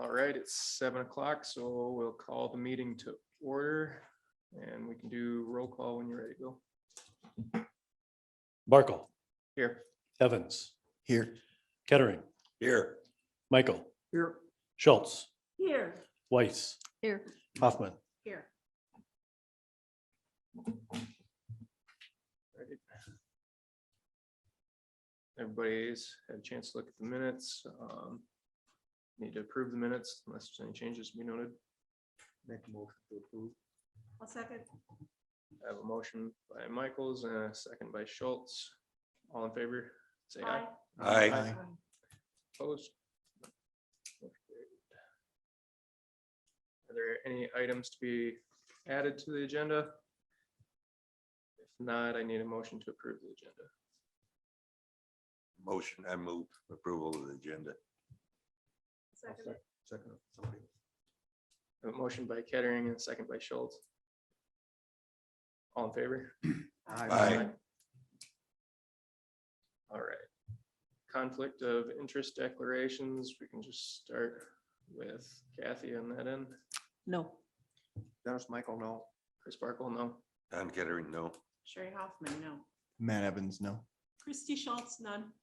All right, it's 7 o'clock, so we'll call the meeting to order and we can do roll call when you're ready, Bill. Barkle, Here. Evans, Here. Kettering, Here. Michael, Here. Schultz, Here. Weiss, Here. Hoffman. Here. Everybody's had a chance to look at the minutes. Need to approve the minutes unless there's any changes to be noted. Make a motion to approve. I'll second. I have a motion by Michaels and a second by Schultz. All in favor, say aye. Aye. Opposed? Are there any items to be added to the agenda? If not, I need a motion to approve the agenda. Motion, I move approval of the agenda. Second. Second. Somebody. A motion by Kettering and a second by Schultz. All in favor? Aye. All right. Conflict of interest declarations, we can just start with Kathy on that end. No. Dennis Michael, no. Chris Barkle, no. Don Kettering, no. Sherry Hoffman, no. Matt Evans, no. Christy Schultz, none.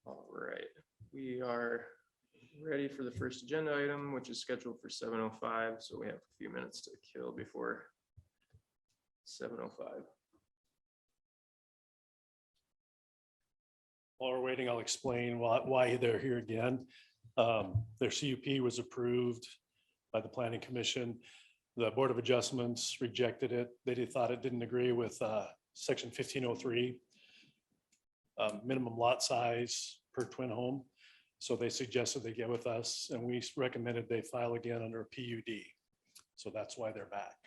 All right, we are ready for the first agenda item, which is scheduled for 7:05, so we have a few minutes to kill before 7:05. While we're waiting, I'll explain why they're here again. Their CUP was approved by the Planning Commission. The Board of Adjustments rejected it. They thought it didn't agree with section 1503. Minimum lot size per twin home. So they suggested they get with us and we recommended they file again under a PUD. So that's why they're back.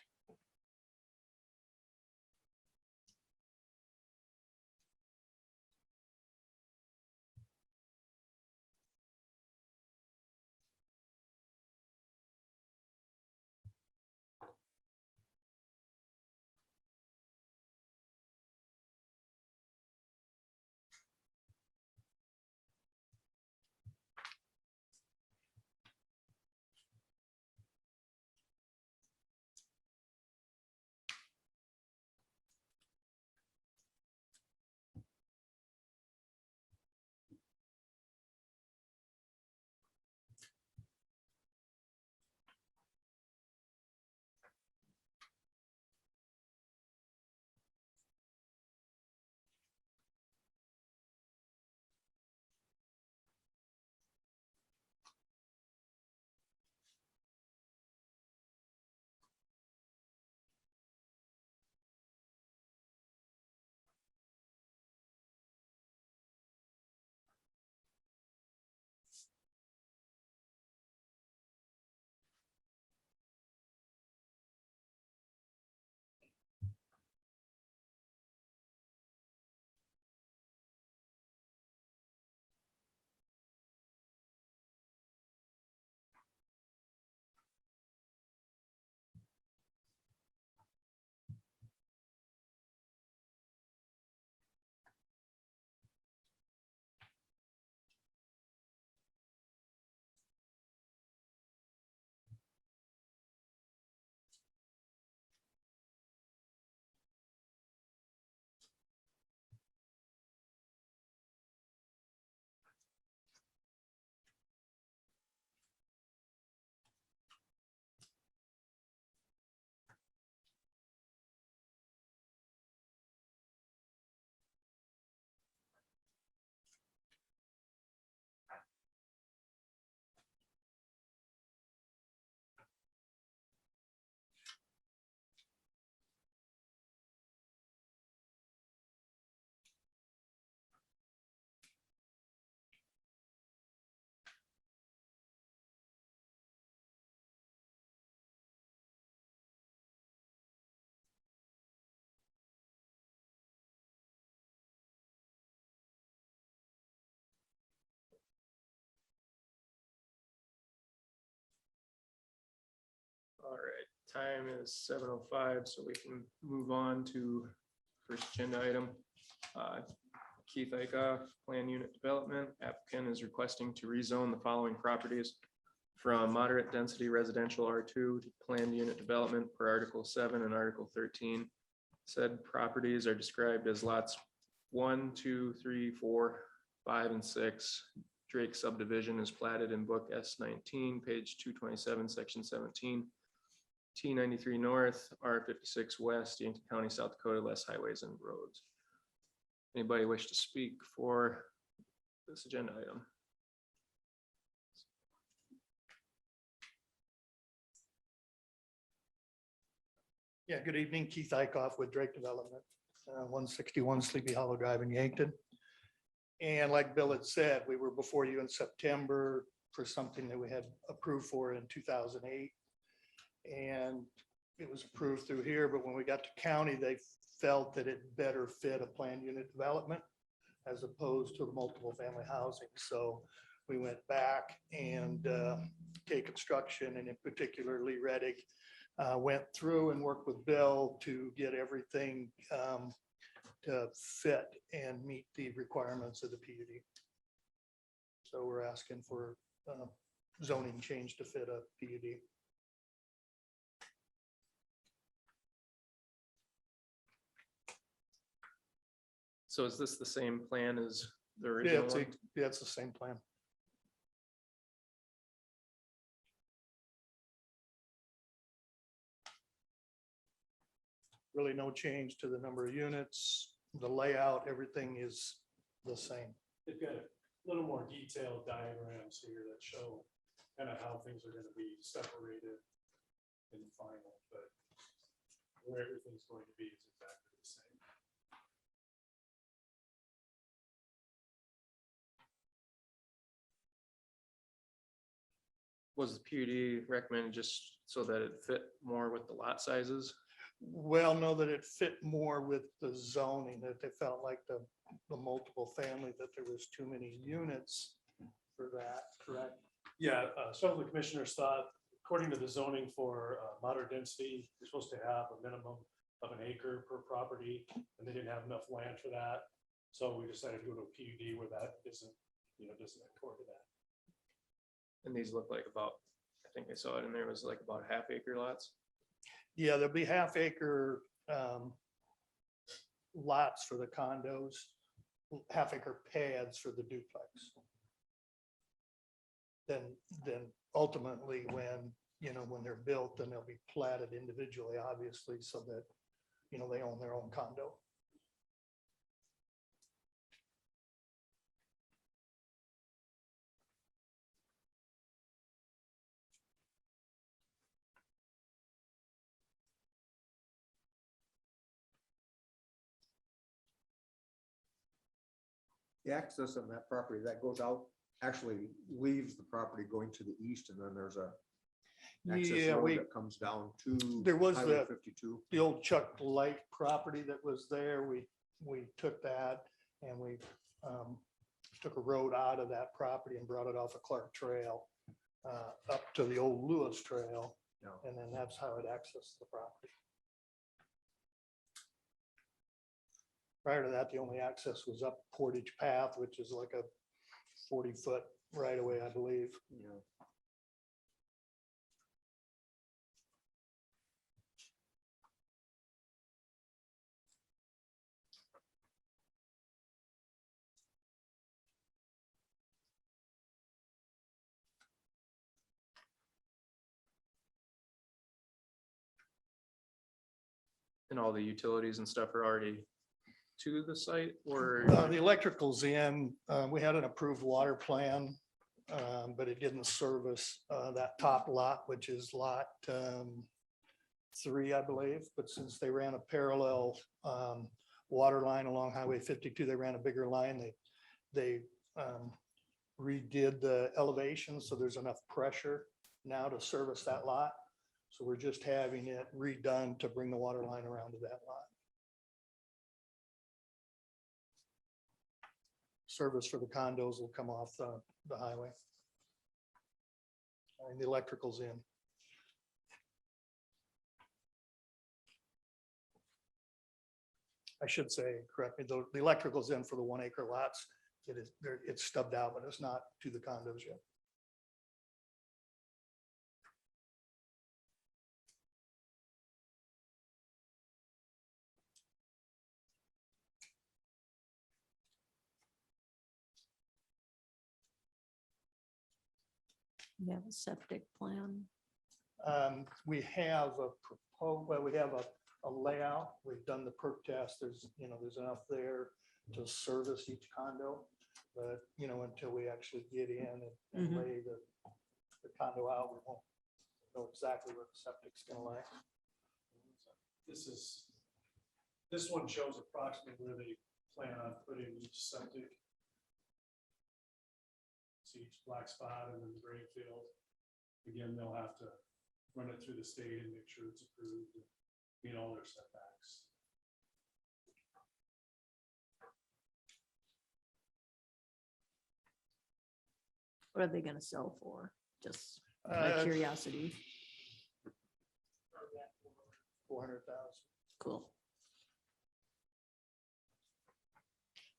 All right, time is 7:05, so we can move on to first agenda item. Keith Aikoff, Plan Unit Development. Applicant is requesting to rezone the following properties from moderate density residential R2 to planned unit development per Article 7 and Article 13. Said properties are described as lots 1, 2, 3, 4, 5, and 6. Drake subdivision is platted in Book S19, page 227, Section 17. T93 North, R56 West, Yankton County, South Dakota, less highways and roads. Anybody wish to speak for this agenda item? Yeah, good evening. Keith Eichhoff with Drake Development, 161 Sleepy Hollow Drive in Yankton. And like Bill had said, we were before you in September for something that we had approved for in 2008. And it was approved through here, but when we got to county, they felt that it better fit a planned unit development as opposed to the multiple family housing. So we went back and K Construction, and in particular Lee Reddick, went through and worked with Bill to get everything to fit and meet the requirements of the PUD. So we're asking for zoning change to fit a PUD. So is this the same plan as the Yeah, original one? it's the same plan. Really no change to the number of units, the layout, everything is the same. They've got a little more detailed diagrams here that show kind of how things are going to be separated in the final, but where everything's going to be is exactly the same. Was the PUD recommended just so that it fit more with the lot sizes? Well, know that it fit more with the zoning, that they felt like the multiple family, that there was too many units for that, correct? Yeah, some of the commissioners thought, according to the zoning for moderate density, you're supposed to have a minimum of an acre per property, and they didn't have enough land for that. So we decided to go to a PUD where that isn't, doesn't accord to that. And these look like about, I think I saw it in there was like about half acre lots. Yeah, there'll be half acre lots for the condos, half acre pads for the duplex. Then ultimately, when they're built, then they'll be platted individually, obviously, so that, they own their own condo. The access on that property that goes out actually leaves the property going to the east, and then there's a access Yeah, road that comes down to there was Highway the 52. old Chuck Light property that was there. We took that and we took a road out of that property and brought it off of Clark Trail up to the old Lewis Trail. Yeah. And then that's how it accessed the property. Prior to that, the only access was up Portage Path, which is like a 40-foot right away, I believe. Yeah. And all the utilities and stuff are already to the site, or? The electrical's in, we had an approved water plan, but it didn't service that top lot, which is lot 3, I believe. But since they ran a parallel water line along Highway 52, they ran a bigger line. They redid the elevation, so there's enough pressure now to service that lot. So we're just having it redone to bring the water line around to that lot. Service for the condos will come off the highway. And the electrical's in. I should say, correct me, the electrical's in for the 1 acre lots. It is, it's stubbed out, but it's not to the condos yet. You have a septic plan. We have a proposed, well, we have a layout. We've done the perk test. There's, there's enough there to service each condo. But, until we actually get in and Mhm. lay the condo out, we won't know exactly where the septic's gonna lay. This one shows approximately where they plan on putting each septic. See each black spot and then the gray field. Again, they'll have to run it through the state and make sure it's approved, and meet all their setbacks. What are they gonna sell for? Just by Uh, curiosity. 400,000. Cool.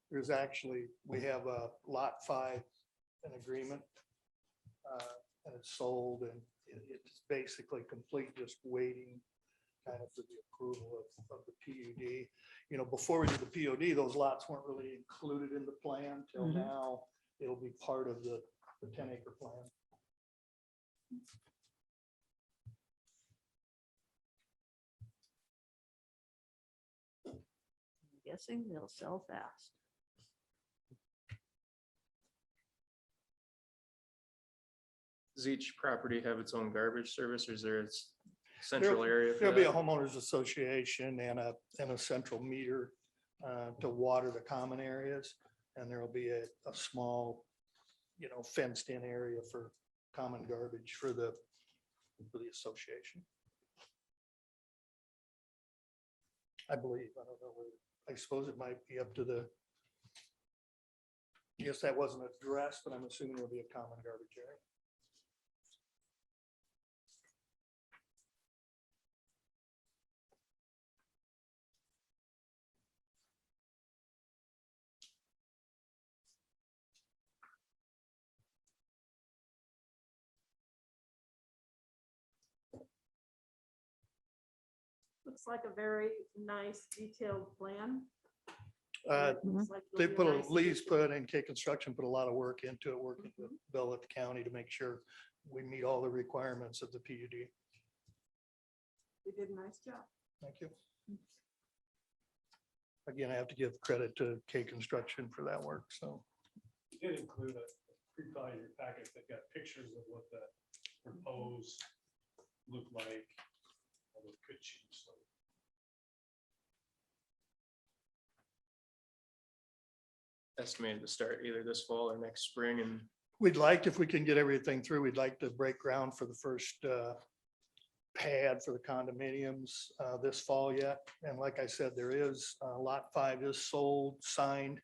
There's actually, we have a lot 5 an agreement. And it's sold and it's basically complete, just waiting kind of for the approval of the PUD. Before we did the PUD, those lots weren't really included in the plan till Mhm. now. It'll be part of the 10 acre plan. I'm guessing they'll sell fast. Does each property have its own garbage service, or is there a central area? for There'll be a that? homeowners association and a central meter to water the common areas. And there'll be a small, fenced in area for common garbage for the association. I believe, I don't know, I suppose it might be up to the, yes, that wasn't addressed, but I'm assuming there'll be a common garbage area. Looks like a very nice detailed plan. Mhm. Looks like it'll They be a put nice Lee's addition. put in K Construction, put a lot of work into it, working with Bill at the county to make sure we meet all the requirements of the PUD. They did a nice job. Thank you. Again, I have to give credit to K Construction for that work, so. You did include a pre-file in your packet that got pictures of what the proposed look like. Although it could change slightly. Estimated to start either this fall or next spring, and We'd like, if we can get everything through, we'd like to break ground for the first pad for the condominiums this fall yet. And like I said, there is lot 5 is sold, signed,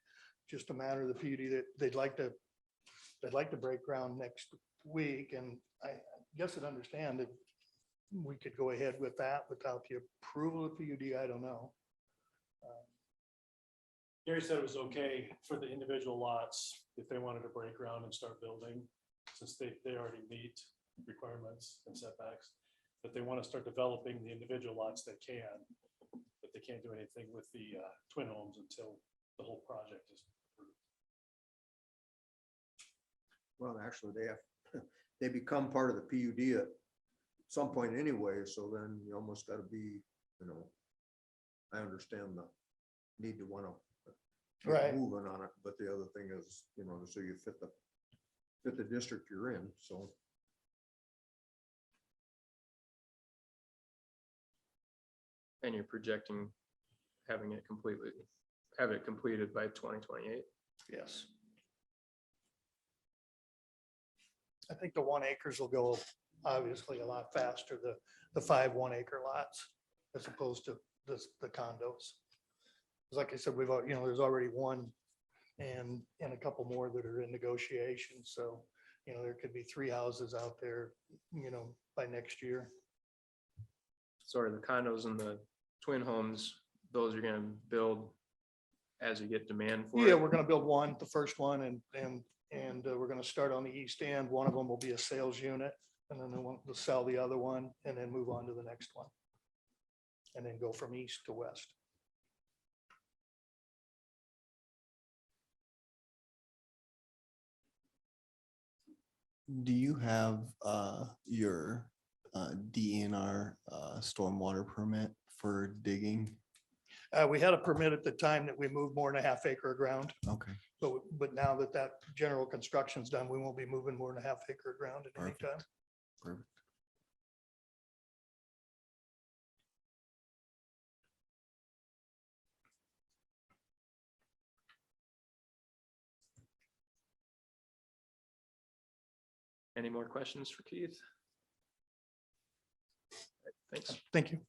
just a matter of the PUD that they'd like to break ground next week. And I guess I'd understand if we could go ahead with that without the approval of PUD, I don't know. Gary said it was okay for the individual lots if they wanted to break ground and start building, since they already meet requirements and setbacks. If they want to start developing the individual lots, they can, but they can't do anything with the twin homes until the whole project is approved. Well, actually, they become part of the PUD at some point anyway, so then you almost gotta be, I understand the need to wanna keep Right. moving on it, but the other thing is, so you fit the district you're in, so. and you're projecting have it completed by 2028. Yes. I think the 1 acres will go obviously a lot faster, the 5 1 acre lots, as opposed to the condos. 'Cause like I said, we've, there's already one and a couple more that are in negotiation. So, there could be 3 houses out there, by next year. So are the condos and the twin homes those are gonna build as you get demand for Yeah, it? we're gonna build one, the first one, and we're gonna start on the east end. One of them will be a sales unit, and then we'll sell the other one, and then move on to the next one. And then go from east to west. Do you have your DNR stormwater permit for digging? We had a permit at the time that we moved more than a half acre of ground, Okay, but now that that general construction's done, we won't be moving more than a half acre of ground at any time. perfect. Any more questions for Keith? Thanks. Thank you.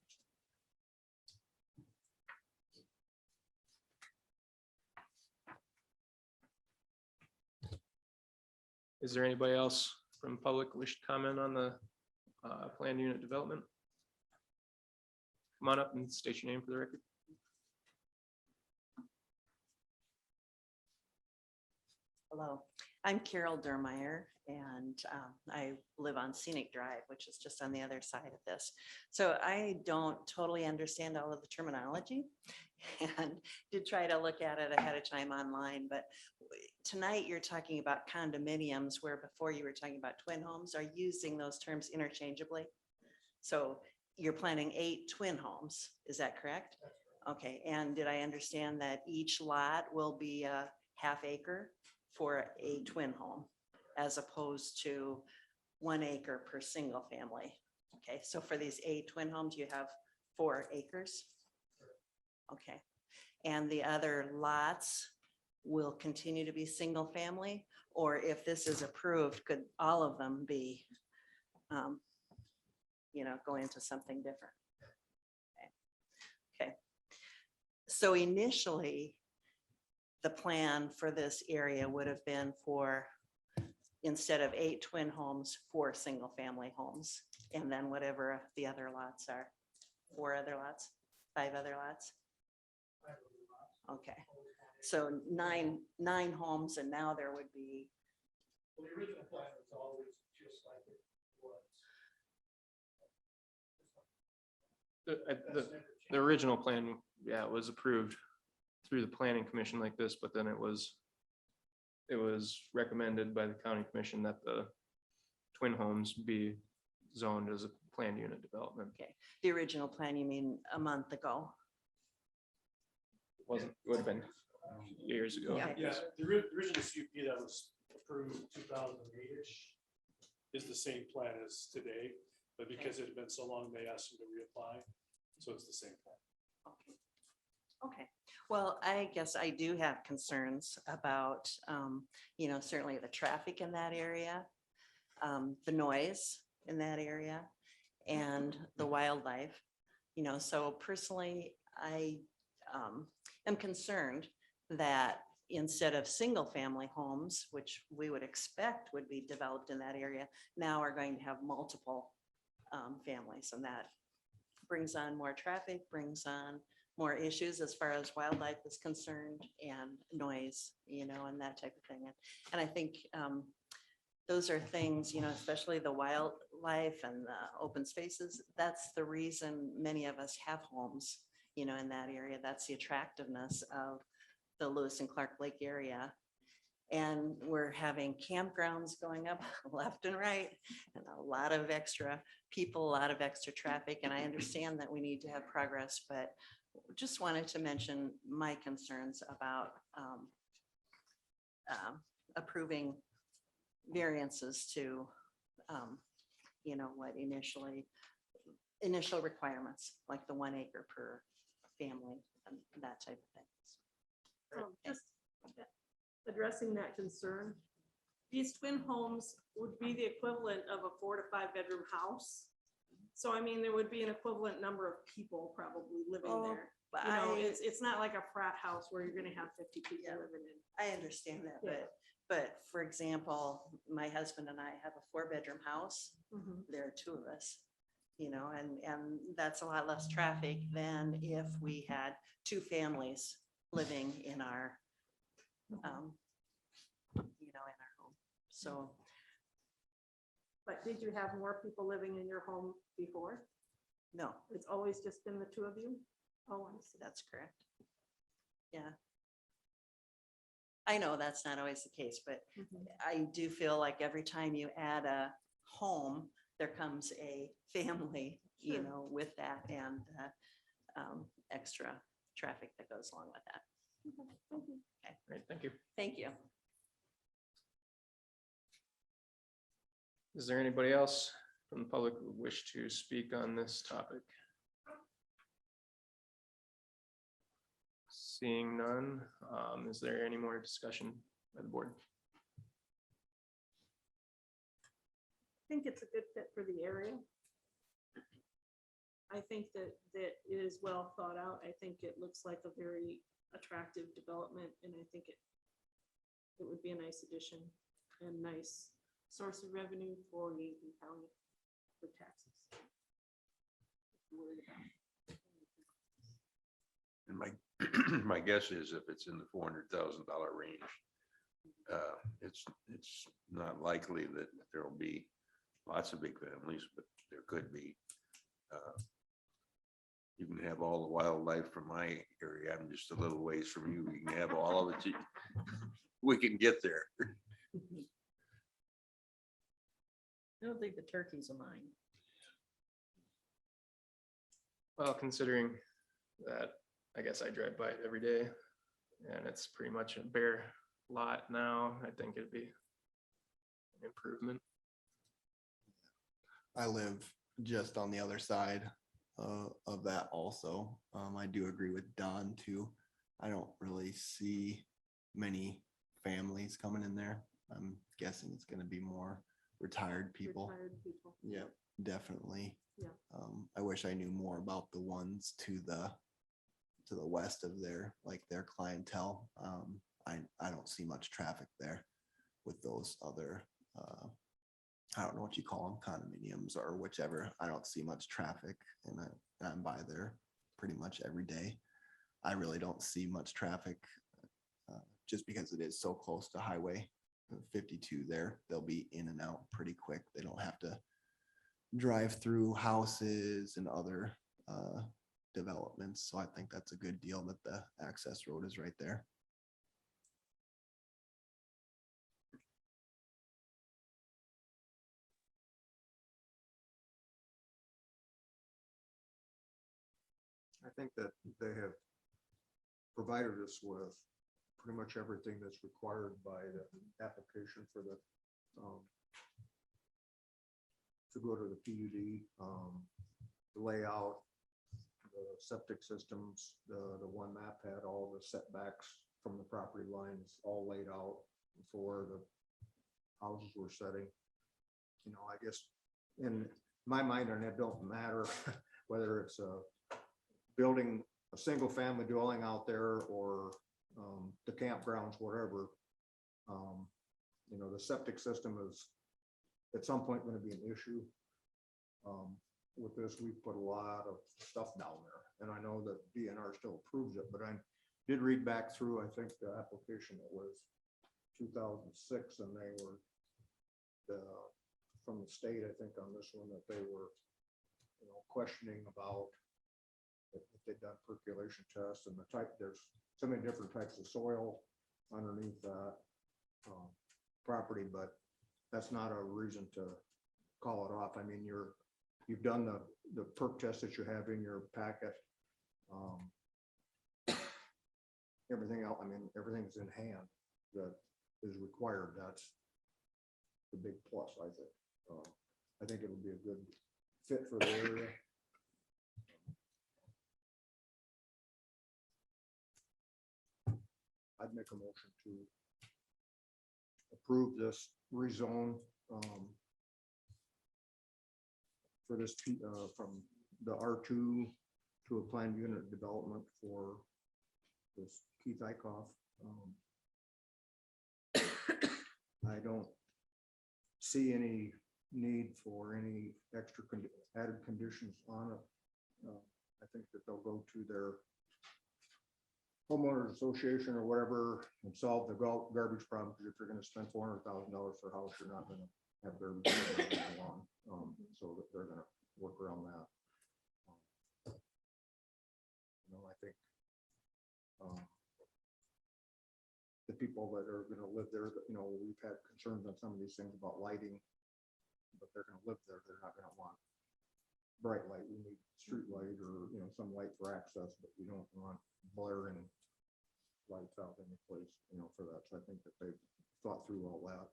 Is there anybody else from public who wish to comment on the planned unit development? Come on up and state your name for the record. Hello, I'm Carol Dermeyer, and I live on Scenic Drive, which is just on the other side of this. So I don't totally understand all of the terminology and did try to look at it ahead of time online, but tonight you're talking about condominiums where before you were talking about twin homes. Are you using those terms interchangeably? So you're planning 8 twin homes, is that correct? Okay, and did I understand that each lot will be a half acre for a twin home as opposed to 1 acre per single family? Okay, so for these 8 twin homes, you have 4 acres? Okay, and the other lots will continue to be single family? Or if this is approved, could all of them be, go into something different? Okay. So initially, the plan for this area would have been for, instead of 8 twin homes, 4 single family homes. And then whatever the other lots are, 4 other lots, 5 other lots. Okay, so nine homes, and now there would be. Well, the original plan was always just like it was. The original plan, yeah, was approved through the planning commission like this, but then it was recommended by the county commission that the twin homes be zoned as a planned unit development. Okay, the original plan, you mean a month ago? Wasn't, would have been years ago. Yeah. Yeah, the original CUP that was approved 2008-ish is the same plan as today, but because it had been so long, they asked them to reapply. So it's the same plan. Okay, well, I guess I do have concerns about, certainly the traffic in that area, the noise in that area, and the wildlife. So personally, I am concerned that instead of single family homes, which we would expect would be developed in that area, now are going to have multiple families, and that brings on more traffic, brings on more issues as far as wildlife is concerned and noise, and that type of thing. And I think those are things, especially the wildlife and the open spaces. That's the reason many of us have homes, in that area. That's the attractiveness of the Lewis and Clark Lake area. And we're having campgrounds going up left and right, and a lot of extra people, a lot of extra traffic. And I understand that we need to have progress, but just wanted to mention my concerns about approving variances to, what initial requirements, like the 1 acre per family and that type of thing. Just addressing that concern. These twin homes would be the equivalent of a 4 to 5 bedroom house. So I mean, there would be an equivalent number of people probably living there. But It's not like a frat house where you're gonna have 50 people living in. I understand that, Yeah. but for example, my husband and I have a 4-bedroom house. Mhm. There are 2 of us. and that's a lot less traffic than if we had two families living in our, in our home. So, But did you have more people living in your home before? no, It's always just been the two of you? Oh, I see. that's correct. Yeah. I know that's not always the case, but Mhm. I do feel like every time you add a home, there comes a family, Sure. with that and extra traffic that goes along with that. Okay, thank you. Great, thank you. Thank you. Is there anybody else from the public who wish to speak on this topic? Seeing none, is there any more discussion by the board? I think it's a good fit for the area. I think that it is well thought out. I think it looks like a very attractive development, and I think it would be a nice addition and nice source of revenue for Yankton County for taxes. Worried about. And my, my guess is if it's in the $400,000 range, it's not likely that there will be lots of big families, but there could be. You can have all the wildlife from my area. I'm just a little ways from you. You can have all of it. We can get there. I don't think the turkeys are mine. Well, considering that, I guess I drive by it every day and it's pretty much a bare lot now, I think it'd be an improvement. I live just on the other side of that also. I do agree with Don too. I don't really see many families coming in there. I'm guessing it's gonna be more retired people. Retired people. Yeah, definitely. Yeah. I wish I knew more about the ones to the west of their clientele. I don't see much traffic there with those other, I don't know what you call them, condominiums or whichever. I don't see much traffic, and I'm by there pretty much every day. I really don't see much traffic just because it is so close to Highway 52 there. They'll be in and out pretty quick. They don't have to drive through houses and other developments. So I think that's a good deal that the access road is right there. I think that they have provided us with pretty much everything that's required by the application for the to go to the PUD, the layout, the septic systems, the one map had all the setbacks from the property lines all laid out before the houses were setting. You know, I guess in my mind, and it don't matter whether it's a building a single family dwelling out there or the campgrounds, whatever. You know, the septic system is at some point going to be an issue. With this, we put a lot of stuff down there, and I know that DNR still approves it, but I did read back through, I think the application, it was 2006, and they were from the state, I think on this one, that they were, you know, questioning about if they've done percolation tests and the type, there's so many different types of soil underneath that property, but that's not a reason to call it off. I mean, you've done the perk test that you have in your packet. Everything else, I mean, everything's in hand that is required. That's the big plus, I think. I think it'll be a good fit for the area. I'd make a motion to approve this rezone for this from the R2 to a planned unit development for this Keith Eichhoff. I don't see any need for any extra added conditions on it. I think that they'll go to their homeowners association or whatever and solve the garbage problem, because if you're gonna spend $400,000 for a house, you're not gonna have garbage all day long. So that they're gonna work around that. I think the people that are gonna live there, we've had concerns on some of these things about lighting, but they're gonna live there, they're not gonna want bright light. We need street light or, some light for access, but we don't want blaring lights out in the place, for that. So I think that they've thought through all that.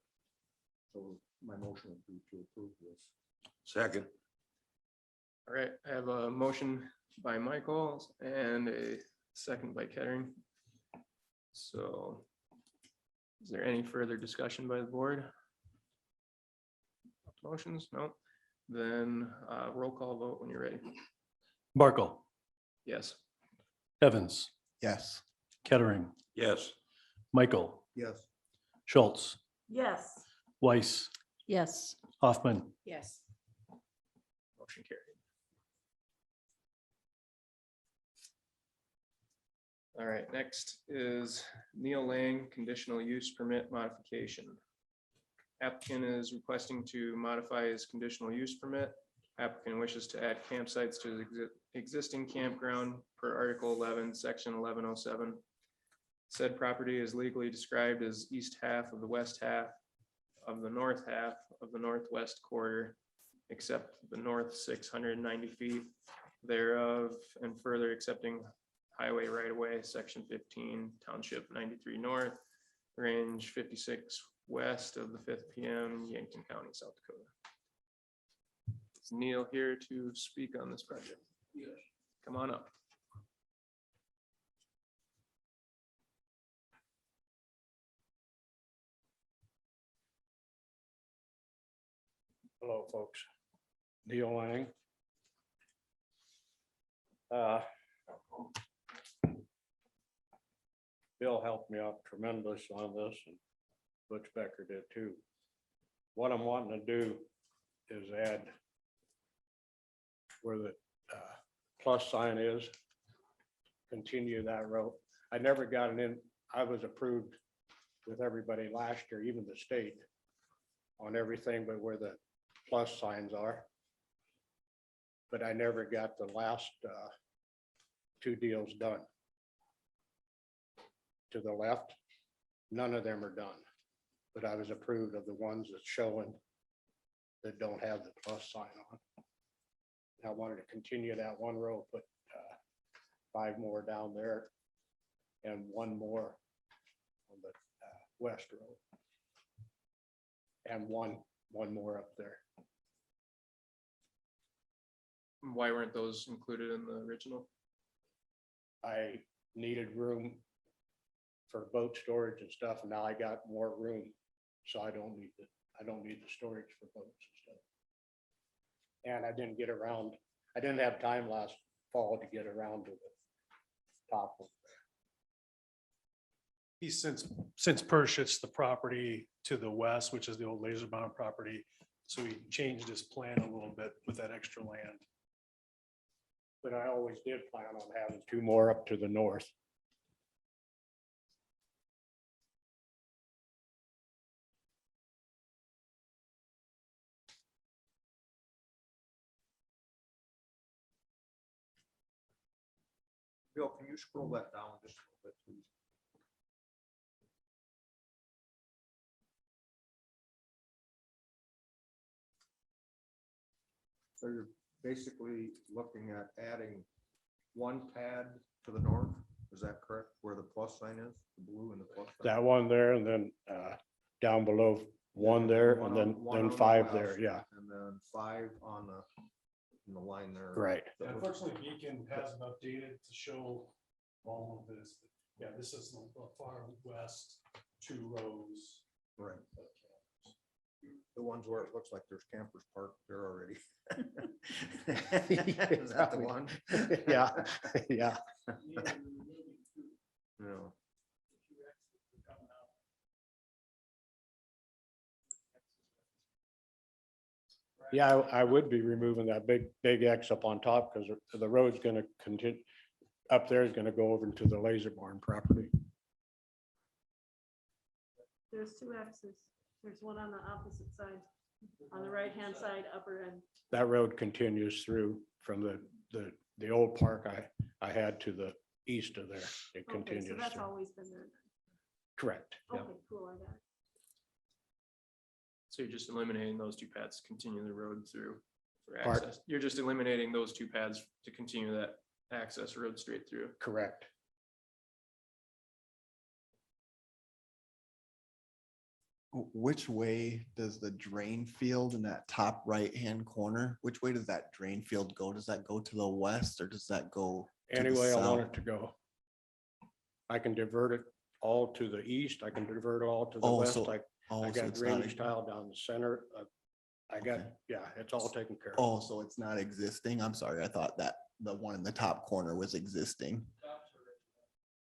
So my motion would be to approve this. Second. All right, I have a motion by Michael and a second by Kettering. So is there any further discussion by the board? Motions? No. Then roll call vote when you're ready. Barkle, Yes. Evans, Yes. Kettering, Yes. Michael, Yes. Schultz, Yes. Weiss, Yes. Hoffman. Yes. Motion carried. All right, next is Neil Lang conditional use permit modification. Applicant is requesting to modify his conditional use permit. Applicant wishes to add campsites to the existing campground per Article 11, Section 1107. Said property is legally described as east half of the west half of the north half of the northwest quarter, except the north 690 feet thereof, and further accepting highway right of way, Section 15, Township 93 North, Range 56 west of the 5th PM, Yankton County, South Dakota. Is Neil here to speak on this project? Yes. Come on up. Hello, folks. Neil Lang. Bill helped me out tremendous on this, and Butch Becker did too. What I'm wanting to do is add where the plus sign is, continue that road. I never got it in. I was approved with everybody last year, even the state, on everything but where the plus signs are. But I never got the last two deals done. To the left, none of them are done, but I was approved of the ones that's showing that don't have the plus sign on. I wanted to continue that one row, put 5 more down there and 1 more on the west road. And one more up there. Why weren't those included in the original? I needed room for boat storage and stuff, and now I got more room, so I don't need the storage for boats and stuff. And I didn't get around, I didn't have time last fall to get around to the top of. He's since purchased the property to the west, which is the old Laser Bound property. So he changed his plan a little bit with that extra land. But I always did plan on having 2 more up to the north. Bill, can you scroll that down just a little bit, please? So you're basically looking at adding 1 pad to the north, is that correct? Where the plus sign is, the blue and the plus sign? That one there, and then down below 1 there, One and on then the 5 there, west, yeah, And then 5 on the line there. right. That was- Unfortunately, Beacon hasn't updated to show all of this. Yeah, this is the far west 2 rows. Right. The ones where it looks like there's campers parked there already. Is that the one? Yeah, yeah. No. Yeah, I would be removing that big X up on top because the road's gonna continue, up there is gonna go over into the laser barn property. There's two X's. There's one on the opposite side, on the right-hand side, upper end. That road continues through from the old park I had to the east of there. It Okay, so continues that's through. always been there. Correct. Yeah. Okay, cool, I got it. So you're just eliminating those two paths, to continue the road through for Part- access. You're just eliminating those two paths to continue that access road straight through. Correct. Which way does the drain field in that top right-hand corner, which way does that drain field go? Does that go to the west or does that go? to the Any way I want south? it to go. I can divert it all to the east. I can divert it all to the Oh, west. so- Like Oh, I so got it's not, drainage tile down the center. I got, Okay. yeah, it's all taken care of. oh, so it's not existing? I'm sorry, I thought that the one in the top corner was existing.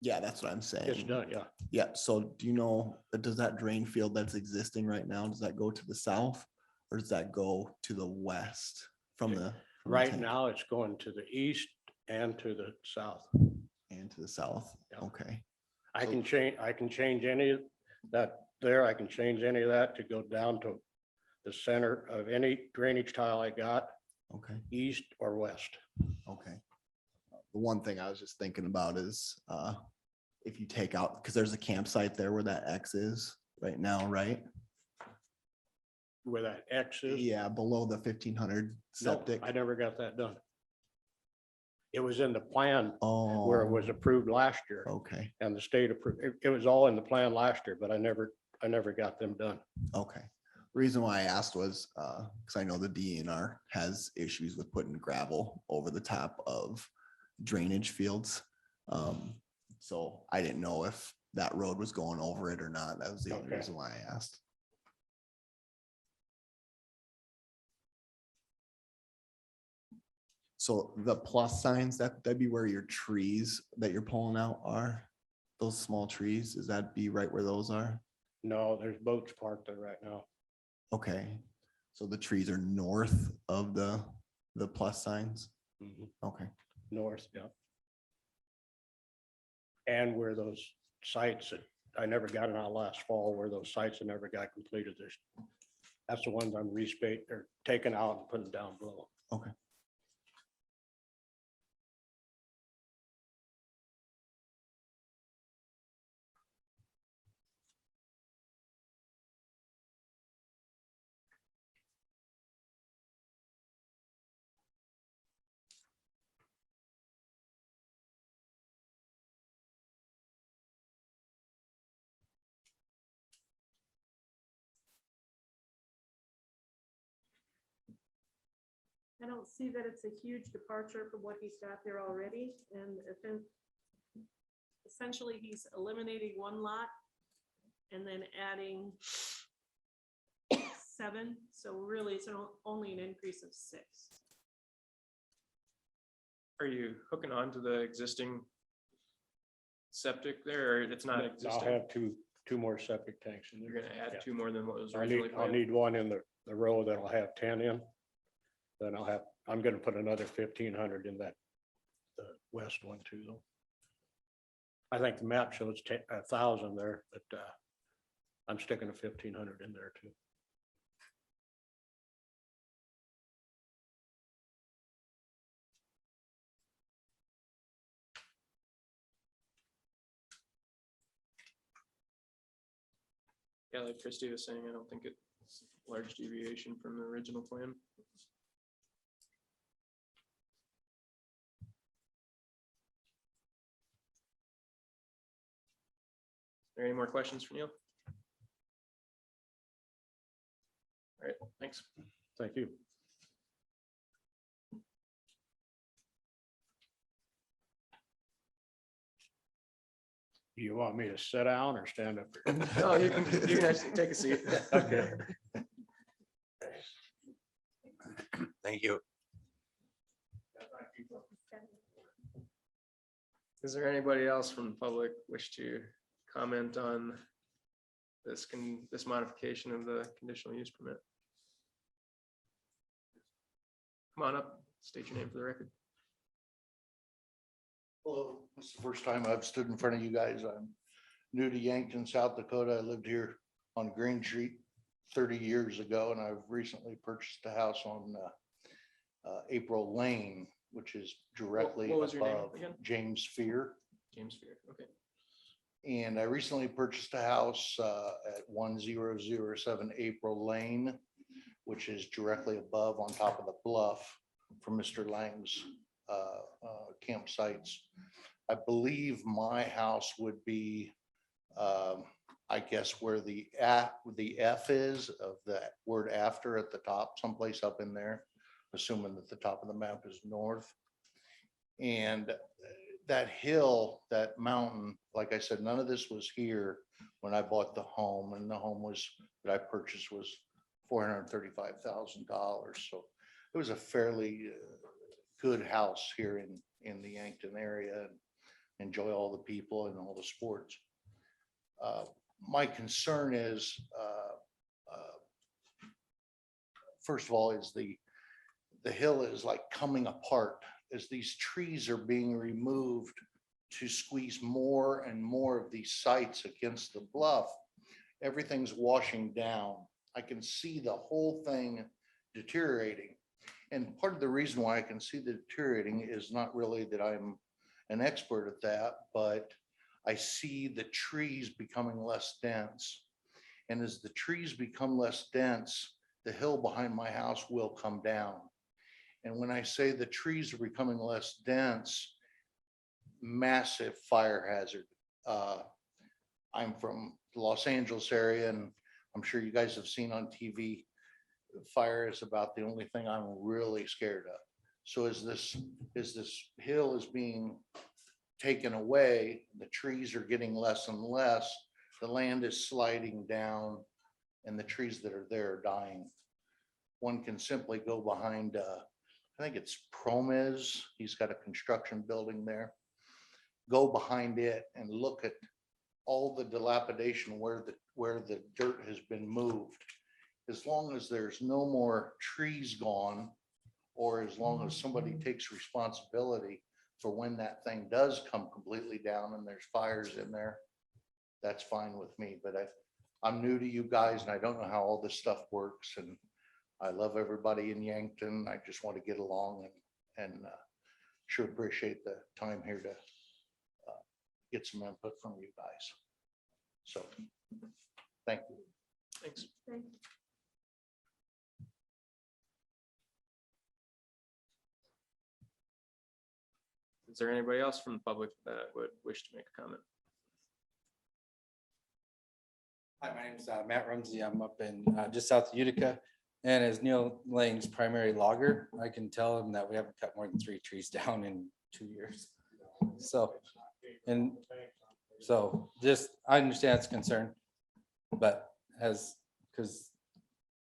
Yeah, that's what I'm saying. It's done, yeah. Yeah, so do you know, does that drain field that's existing right now, does that go to the south? Or does that go to the west from the? from the Right tank? now, it's going to the east and to the south. And to the south, Yeah. okay, I So- can change any of that there. I can change any of that to go down to the center of any drainage tile I got, okay, east or west. okay. The one thing I was just thinking about is, if you take out, because there's a campsite there where that X is right now, right? Where that X is. Yeah, below the 1,500 No, septic. I never got that done. It was in the plan Oh. where it was approved last year Okay, and the state approved, it was all in the plan last year, but I never got them done. okay. Reason why I asked was, because I know the DNR has issues with putting gravel over the top of drainage fields. So I didn't know if that road was going over it or not. That was the only Okay. reason why I asked. So the plus signs, that'd be where your trees that you're pulling out are? Those small trees, is that be right where those are? No, there's boats parked there right now. Okay, so the trees are north of the plus signs? Mhm. Okay, North, yeah. And where those sites that I never got in out last fall, where those sites that never got completed, that's the ones I'm respate, or taking out and putting down below. okay. I don't see that it's a huge departure from what he's got there already, and essentially, he's eliminating one lot and then adding 7, so really, it's only an increase of 6. Are you hooking on to the existing septic there, or it's not I'll existing? have two more septic tanks in You're there. gonna add Yeah. 2 more than what was I'll originally need planned? one in the row that'll have 10 in. Then I'm gonna put another 1,500 in that, the west one too, though. I think the map shows 1,000 there, but I'm sticking a 1,500 in there too. Yeah, like Christie was saying, I don't think it's a large deviation from the original plan. Are there any more questions for Neil? All right, thanks. Thank you. You want me to sit down or stand up? No, you can actually take a seat. Okay. Thank you. Is there anybody else from the public wish to comment on this modification of the conditional use permit? Come on up, state your name for the record. Hello, this is the first time I've stood in front of you guys. I'm new to Yankton, South Dakota. I lived here on Green Street 30 years ago, and I've recently purchased a house on April Lane, which is directly What was your name above again? James Fear. James Fear, okay. And I recently purchased a house at 1007 April Lane, which is directly above on top of the bluff from Mr. Lang's campsites. I believe my house would be, I guess where the F is of the word after at the top, someplace up in there, assuming that the top of the map is north. And that hill, that mountain, like I said, none of this was here when I bought the home, and the home that I purchased was $435,000. So it was a fairly good house here in the Yankton area, and enjoy all the people and all the sports. My concern is, first of all, is the hill is like coming apart as these trees are being removed to squeeze more and more of these sites against the bluff. Everything's washing down. I can see the whole thing deteriorating. And part of the reason why I can see the deteriorating is not really that I'm an expert at that, but I see the trees becoming less dense. And as the trees become less dense, the hill behind my house will come down. And when I say the trees are becoming less dense, massive fire hazard. I'm from the Los Angeles area, and I'm sure you guys have seen on TV, fire is about the only thing I'm really scared of. So as this hill is being taken away, the trees are getting less and less, the land is sliding down, and the trees that are there are dying. One can simply go behind, I think it's Promes, he's got a construction building there. Go behind it and look at all the dilapidation where the dirt has been moved. As long as there's no more trees gone, or as long as somebody takes responsibility for when that thing does come completely down and there's fires in there, that's fine with me. But I'm new to you guys, and I don't know how all this stuff works, and I love everybody in Yankton. I just want to get along, and sure appreciate the time here to get some input from you guys. So, thank you. Thanks. Thank you. Is there anybody else from the public that would wish to make a comment? Hi, my name is Matt Rumsey. I'm up in just south of Utica. And as Neil Lang's primary logger, I can tell him that we haven't cut more than 3 trees down in 2 years. So, and so just, I understand it's a concern, but because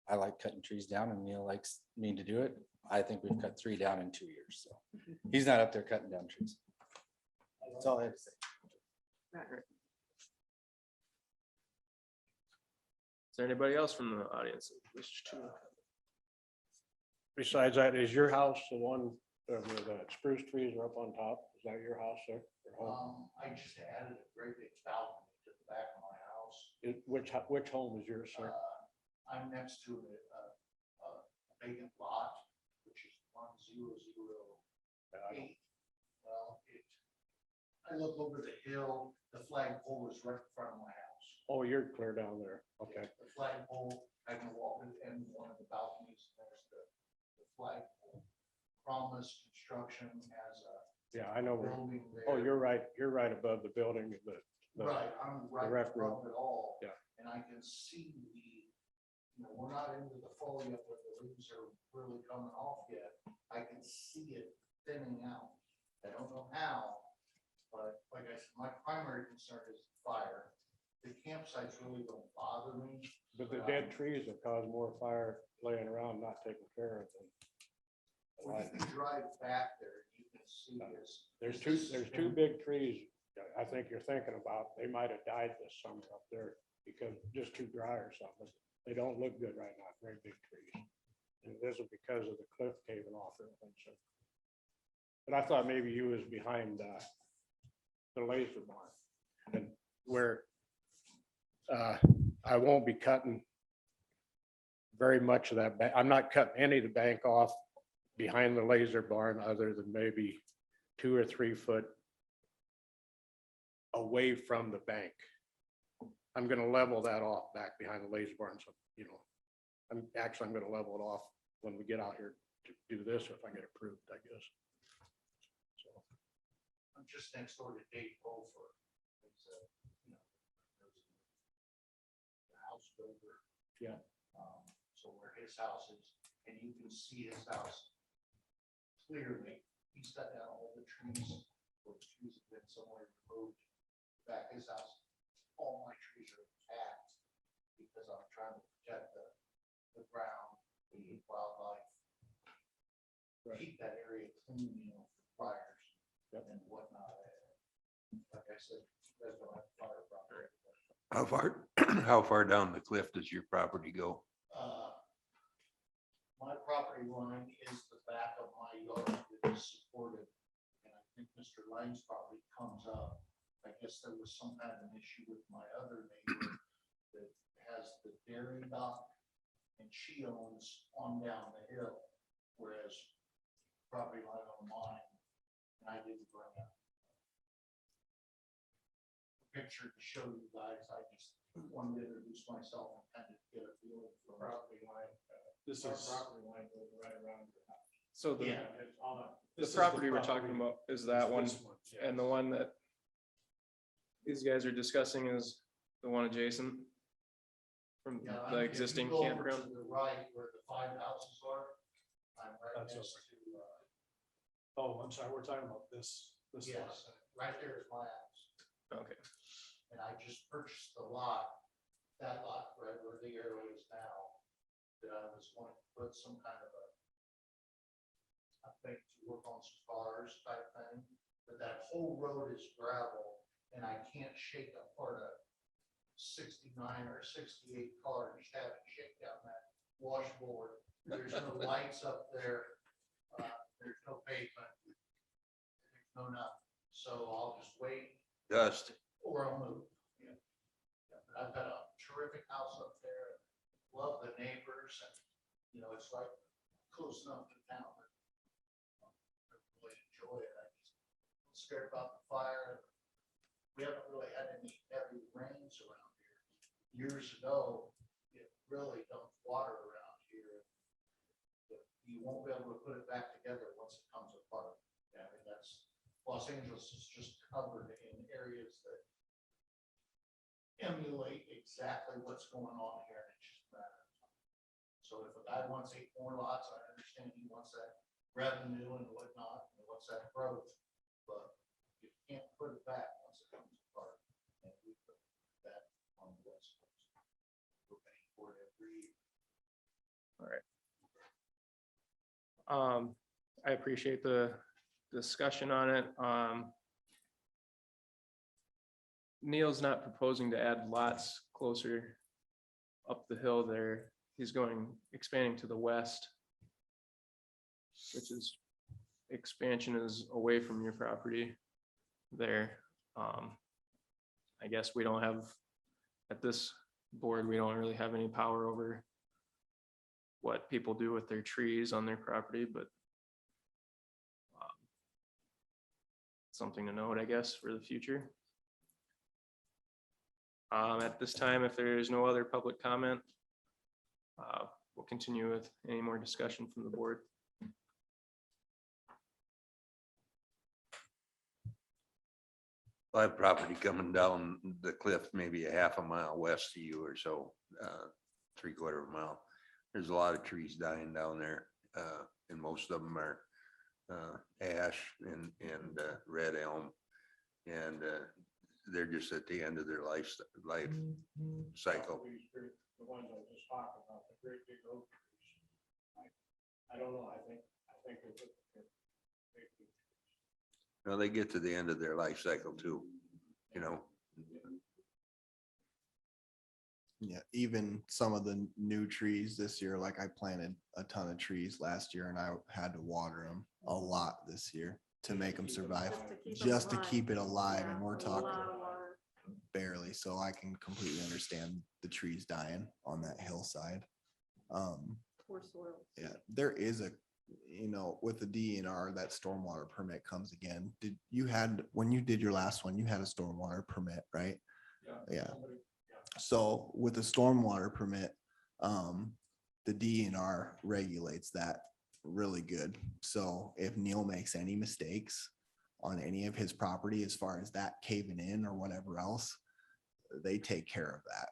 I like cutting trees down and Neil likes me to do it, I think we've cut 3 down in 2 years. So he's not up there cutting down trees. That's all I have to say. Is there anybody else from the audience that wish to? Besides that, is your house the one where the spruce trees are up on top? Is that your house there? Your home? I just added a great big balcony to the back of my house. Which home is yours, sir? I'm next to a vacant lot, which is 1008. Well, I look over the hill, the flagpole is right in front of my house. Oh, you're clear down there. Okay. The flagpole, I can walk in one of the balconies, and there's the flagpole. Promise Construction has a Yeah, I know. building there. Oh, you're right. You're right above the building. Right, I'm right rec room. above it all. Yeah. And I can see we're not into the fall yet, but the leaves are really coming off yet. I can see it thinning out. I don't know how, but like I said, my primary concern is fire. The campsites really don't bother me. But the dead trees have caused more fire laying around, not taken care of. When you can drive back there, you can see this. There's two big trees I think you're thinking about. They might have died this summer up there because just too dry or something. They don't look good right now, very big trees. And it isn't because of the cliff caving off or anything, so. But I thought maybe you was behind the laser barn and where I won't be cutting very much of that. I'm not cutting any of the bank off behind the laser barn other than maybe 2 or 3 foot away from the bank. I'm gonna level that off back behind the laser barn, so, you know, I'm gonna level it off when we get out here to do this, if I get approved, I guess. So, I'm just next door to Dave Beaufort. He's a, you know, the house builder. Yeah. So where his house is, and you can see his house clearly. He's cut down all the trees, or the trees have been somewhere removed. Back his house, all my trees are intact because I'm trying to protect the ground, the wildlife. Right. Keep that area clean, you know, for fires Yep. and whatnot. Like I said, you guys don't have fire property. How far down the cliff does your property go? My property line is the back of my yard that is supported. And I think Mr. Lang's property comes up. I guess there was some kind of an issue with my other neighbor that has the dairy dock and she owns on down the hill, whereas property line on mine, and I didn't bring a picture to show you guys. I just wanted to introduce myself and kind of get a feel for property line, This our is, property line goes right around your house. So the, Yeah. It's on a, the this is property we're talking property. about is that one, This yeah. and the one that these guys are discussing is the one adjacent from Yeah, the if you existing go over campground. To the right where the 5 houses are, I'm right That's next to, Oh, I'm sorry, we're talking about this lot. yes, right there is my house. Okay, And I just purchased the lot, that lot right where the arrow is now, that I was going to put some kind of I think to work on some cars type thing, but that whole road is gravel and I can't shake apart a 69 or 68 car, just have it shake down that washboard. There's no lights up there, there's no pavement, there's no nothing, so I'll just wait Dust. or I'll move. Yeah. Yeah, but I've got a terrific house up there, love the neighbors, and, you know, it's like close enough to town. That I really enjoy it. I'm scared about the fire. We haven't really had any heavy rains around here. Years ago, it really dumped water around here. But you won't be able to put it back together once it comes apart. I mean, that's, Los Angeles is just covered in areas that emulate exactly what's going on here, and it's just a matter of time. So if a guy wants 8 more lots, I understand he wants that revenue and whatnot, and wants that growth, but you can't put it back once it comes apart. And we put that on the west coast. We're paying for it every year. I appreciate the discussion on it. Neil's not proposing to add lots closer up the hill there. He's expanding to the west, which is, expansion is away from your property there. I guess we don't have, at this board, we don't really have any power over what people do with their trees on their property, but something to note, I guess, for the future. At this time, if there is no other public comment, we'll continue with any more discussion from the board. I have property coming down the cliff, maybe a half a mile west of you or so, 3/4 mile. There's a lot of trees dying down there, and most of them are ash and red elm, and they're just at the end of their life cycle. The ones I was just talking about, the great big oak trees. I don't know, I think they're big trees. Well, they get to the end of their life cycle too, you know. Yeah, even some of the new trees this year, like I planted a ton of trees last year and I had to water them a lot this year to make them survive, just to keep it alive. And we're talking barely, so I can completely understand the trees dying on that hillside. Poor soil. Yeah, there is a, with the DNR, that stormwater permit comes again. When you did your last one, you had a stormwater permit, right? Yeah. So with the stormwater permit, the DNR regulates that really good. So if Neil makes any mistakes on any of his property, as far as that caving in or whatever else, they take care of that.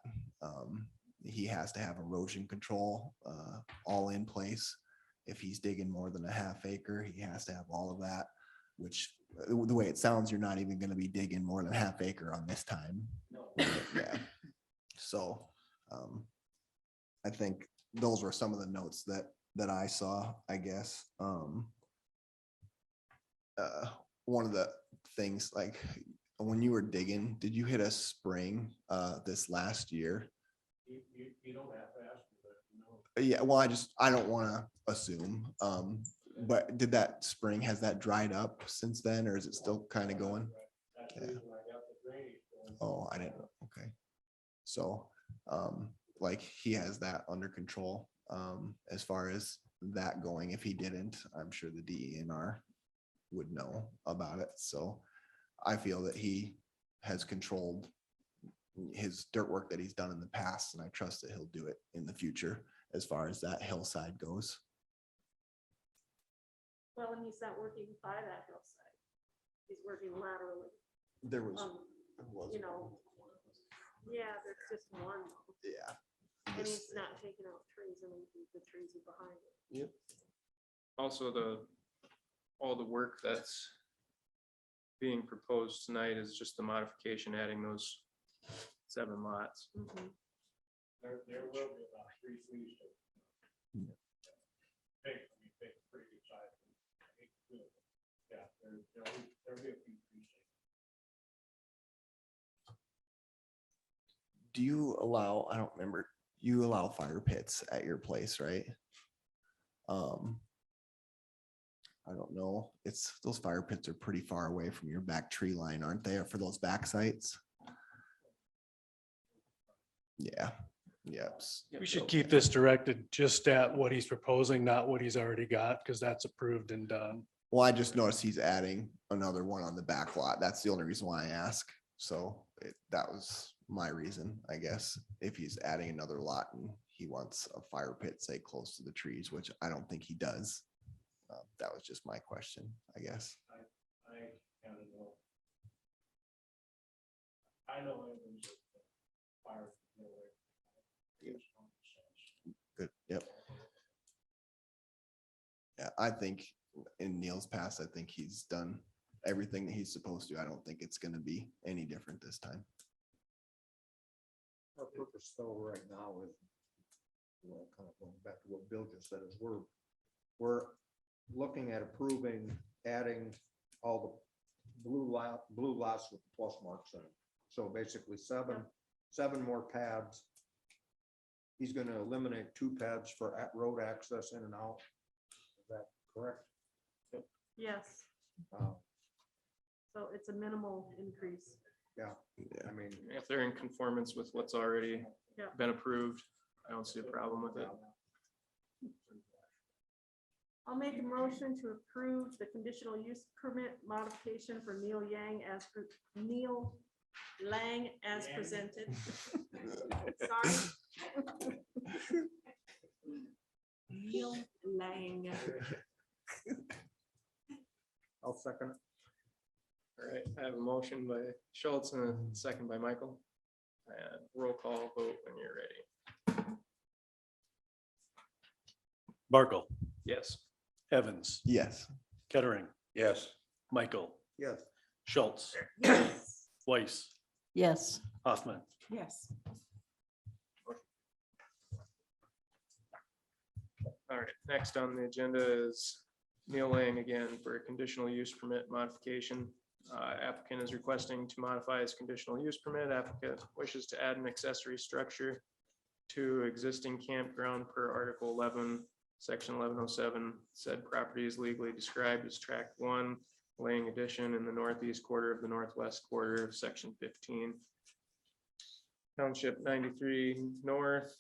He has to have erosion control all in place. If he's digging more than a half acre, he has to have all of that, which the way it sounds, you're not even going to be digging more than a half acre on this time. Yeah. So I think those were some of the notes that I saw, I guess. One of the things, like when you were digging, did you hit a spring this last year? You don't have to ask me, but Yeah, well, I don't want to assume. But did that spring, has that dried up since then, or is it still kind of going? That's the reason I got the drainage going. Oh, I didn't know. Okay. So, like he has that under control, as far as that going. If he didn't, I'm sure the DENR would know about it. So I feel that he has controlled his dirt work that he's done in the past, and I trust that he'll do it in the future as far as that hillside goes. Well, and he's not working by that hillside. He's working laterally. There was, You know, yeah, there's just one, yeah. and he's not taking out trees, and the trees are behind it. Yep. Also, all the work that's being proposed tonight is just the modification, adding those 7 lots. Mhm. There will be about 3 trees. Big, pretty good size. Yeah, there'll be a few trees. Do you allow, I don't remember, you allow fire pits at your place, right? I don't know. Those fire pits are pretty far away from your back tree line, aren't they, for those back sites? Yeah. Yep. We should keep this directed just at what he's proposing, not what he's already got, because that's approved and done. Well, I just noticed he's adding another one on the back lot. That's the only reason why I ask. So that was my reason, I guess. If he's adding another lot and he wants a fire pit, say close to the trees, which I don't think he does. That was just my question, I guess. I kind of know. I know it was a fire. Good. Yep. Yeah, I think in Neil's past, I think he's done everything that he's supposed to. I don't think it's going to be any different this time. Our purpose though right now is, well, kind of going back to what Bill just said, is we're looking at approving adding all the blue lots with plus marks in it. So basically seven more pads. He's going to eliminate 2 pads for road access in and out. Is that correct? Yes, so it's a minimal increase. Yeah, I mean, If they're in conformance with what's already Yeah. been approved, I don't see a problem with it. I'll make a motion to approve the conditional use permit modification for Neil Lang as presented. Sorry. Neil Lang. I'll second it. All right, I have a motion by Schultz and a second by Michael. And roll call vote when you're ready. Barkle, Yes. Evans, Yes. Kettering, Yes. Michael, Yes. Schultz, Yes. Weiss, Yes. Hoffman. Yes. All right, next on the agenda is Neil Lang again for a conditional use permit modification. Applicant is requesting to modify his conditional use permit. Applicant wishes to add an accessory structure to existing campground per Article 11, Section 1107. Said property is legally described as Tract 1, laying addition in the northeast quarter of the northwest quarter of Section 15. Township 93 north,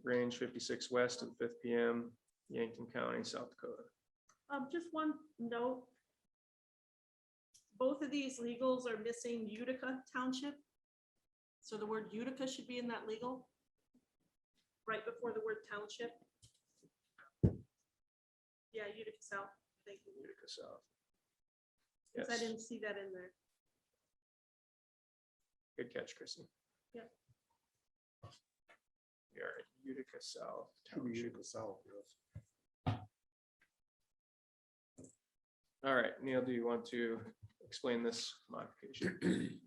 range 56 west of 5th PM, Yankton County, South Dakota. Just one note. Both of these legals are missing Utica Township. So the word Utica should be in that legal. Right before the word township. Yeah, Utica South. Thank you. Utica South. 'Cause I Yes, didn't see that in there. good catch, Chrissy. Yeah. We are at Utica South. To be Township. Utica South, yes. All right, Neil, do you want to explain this modification?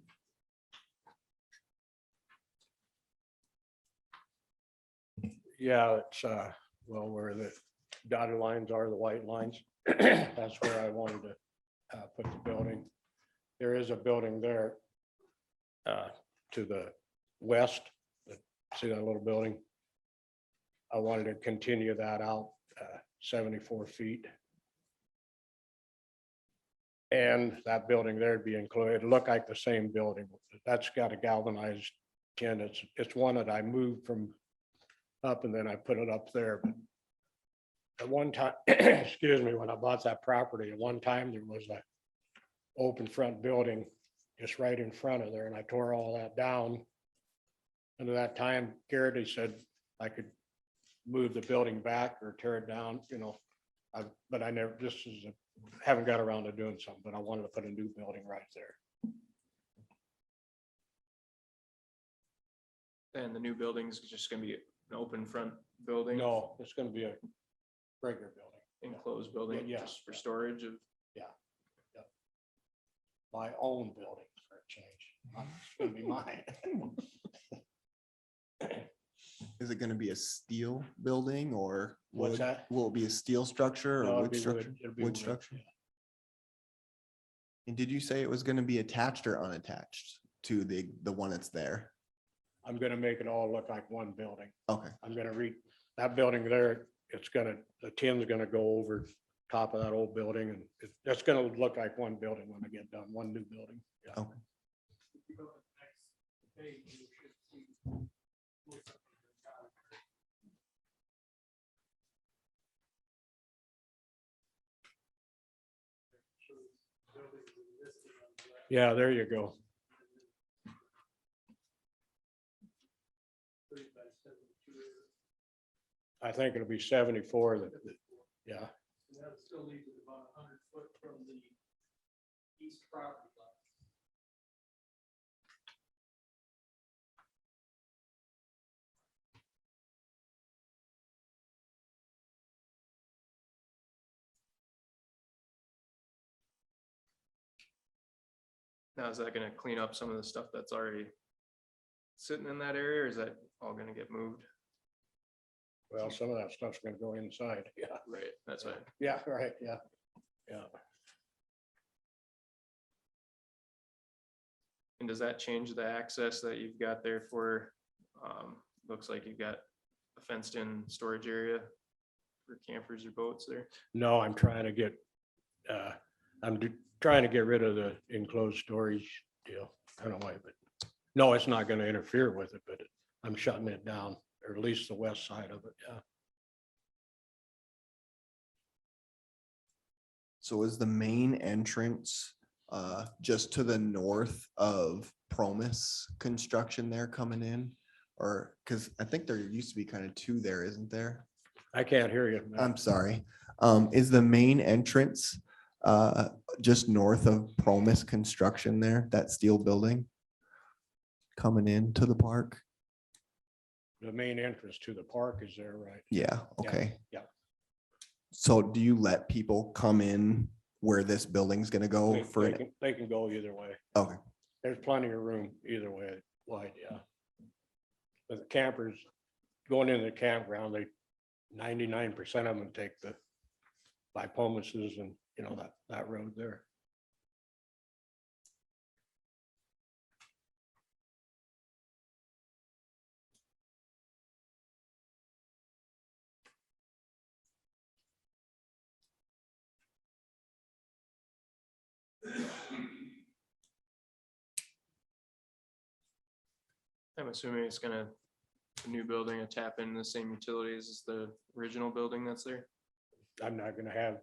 Yeah, it's, well, where the dotted lines are, the white lines, that's where I wanted to put the building. There is a building there to the west. See that little building? I wanted to continue that out 74 feet. And that building there would be included, it'd look like the same building. That's got a galvanized tin. It's one that I moved from up and then I put it up there. But at one time, excuse me, when I bought that property, at one time there was a open front building just right in front of there, and I tore all that down. And at that time, Garrity said I could move the building back or tear it down, you know. But I never, haven't got around to doing something, but I wanted to put a new building right there. And the new building is just gonna be an open front building? No, it's gonna be a regular building, Enclosed building, Yeah, just for storage of, my own building for a change. It's gonna be mine. Is it gonna be a steel building or? What's wood? that? Will it be a steel structure No, or it'd wood be structure? it'd be Wood structure? yeah. And did you say it was gonna be attached or unattached to the one that's there? I'm gonna make it all look like one building. Okay, I'm gonna that building there, the tin's gonna go over top of that old building, and it's gonna look like one building when I get done, one new building. Yeah. okay. Yeah, there you go. I think it'll be 74 yeah. That still leaves it about 100 foot from the east property line. now is that gonna clean up some of the stuff that's already sitting in that area, or is that all gonna get moved? Well, some of that stuff's gonna go inside. Yeah, Right, that's right. yeah, right, yeah, yeah. And does that change the access that you've got there for, looks like you've got a fenced in storage area for campers or boats there? No, I'm trying to get, trying to get rid of the enclosed storage deal. I don't know why, but no, it's not gonna interfere with it, but I'm shutting it down, or at least the west side of it, yeah. So is the main entrance just to the north of Promise construction there coming in? Or, because I think there used to be kind of two there, isn't there? I can't hear you. I'm sorry. Is the main entrance just north of Promise construction there, that steel building? Coming into the park? The main entrance to the park is there, right? Yeah, okay. Yeah. So do you let people come in where this building's gonna go They- for? they can go either way. Okay, There's plenty of room either way, wide, yeah. But the campers going into the campground, 99% of them take by Pomus's and, you know, that road there. I'm assuming it's gonna, a new building, a tap in the same utilities as the original building that's there. I'm not gonna have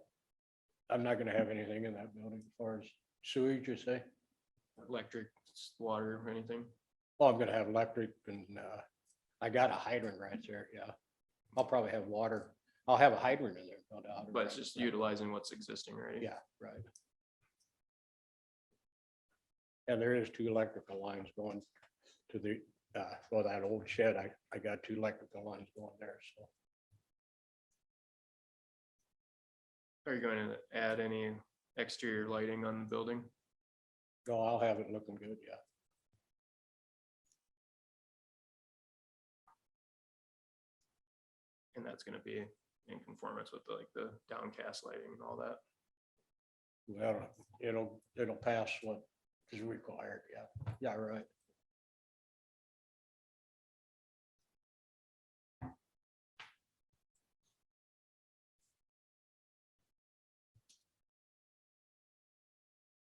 anything in that building as far as sewage, you say? Electric, water, or anything. Well, I'm gonna have electric and, I got a hydrant right there, yeah. I'll probably have water. I'll have a hydrant in there, no doubt. But it's just utilizing what's existing, right? Yeah, right. And there is 2 electrical lines going to the, well, that old shed, I got 2 electrical lines going there, so. Are you going to add any exterior lighting on the building? No, I'll have it looking good, yeah. And that's gonna be in conformance with like the downcast lighting and all that. Well, it'll pass what is required, yeah. Yeah, right.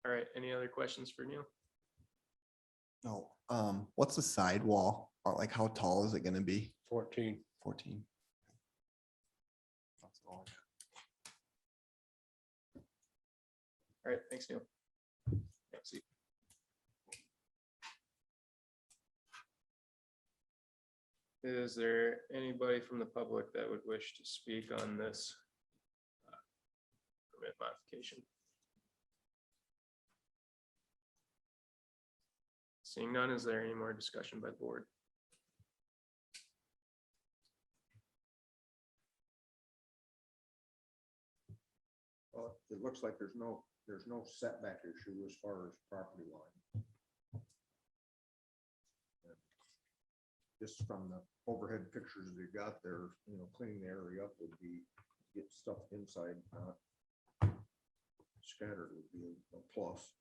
All right, any other questions for Neil? No, what's the sidewall? Or like how tall is it gonna be? 14. 14. That's all I got. All right, thanks, Neil. Thanks. Is there anybody from the public that would wish to speak on this permit modification? Seeing none, is there any more discussion by the board? Well, it looks like there's no setback issue as far as property line. Just from the overhead pictures they got there, you know, cleaning the area up would be, get stuff inside, scattered would be a plus.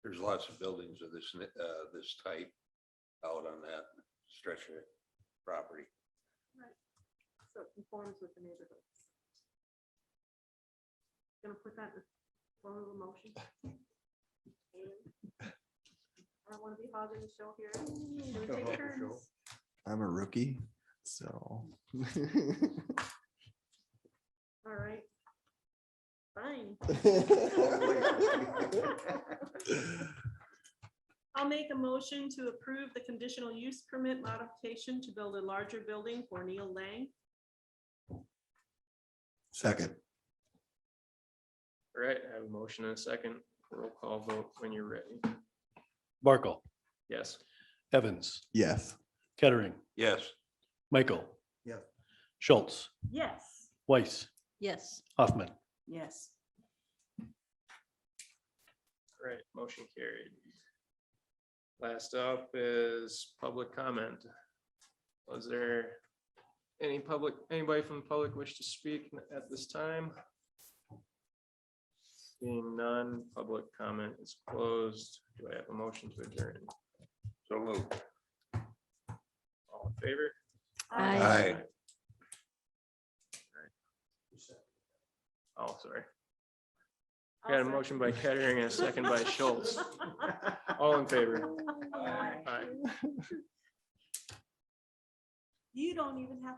There's lots of buildings of this, this type out on that stretch of property. So it conforms with the neighborhoods. Gonna put that in form of a motion. I don't want to be hogging the show here. Should we take turns? I'm a rookie, so. All right. Fine. I'll make a motion to approve the conditional use permit modification to build a larger building for Neil Lang. Second. All right, I have a motion and a second. Roll call vote when you're ready. Barkle, Yes. Evans, Yes. Kettering, Yes, Michael, Yeah, Schultz, Yes. Weiss, Yes. Hoffman. Yes. All right, motion carried. Last up is public comment. Was there anybody from the public wish to speak at this time? Seeing none, public comment is closed. Do I have a motion to adjourn? so move. All in favor? Aye. Oh, sorry. I got a motion by Kettering and a second by Schultz. All in favor? Aye. You don't even have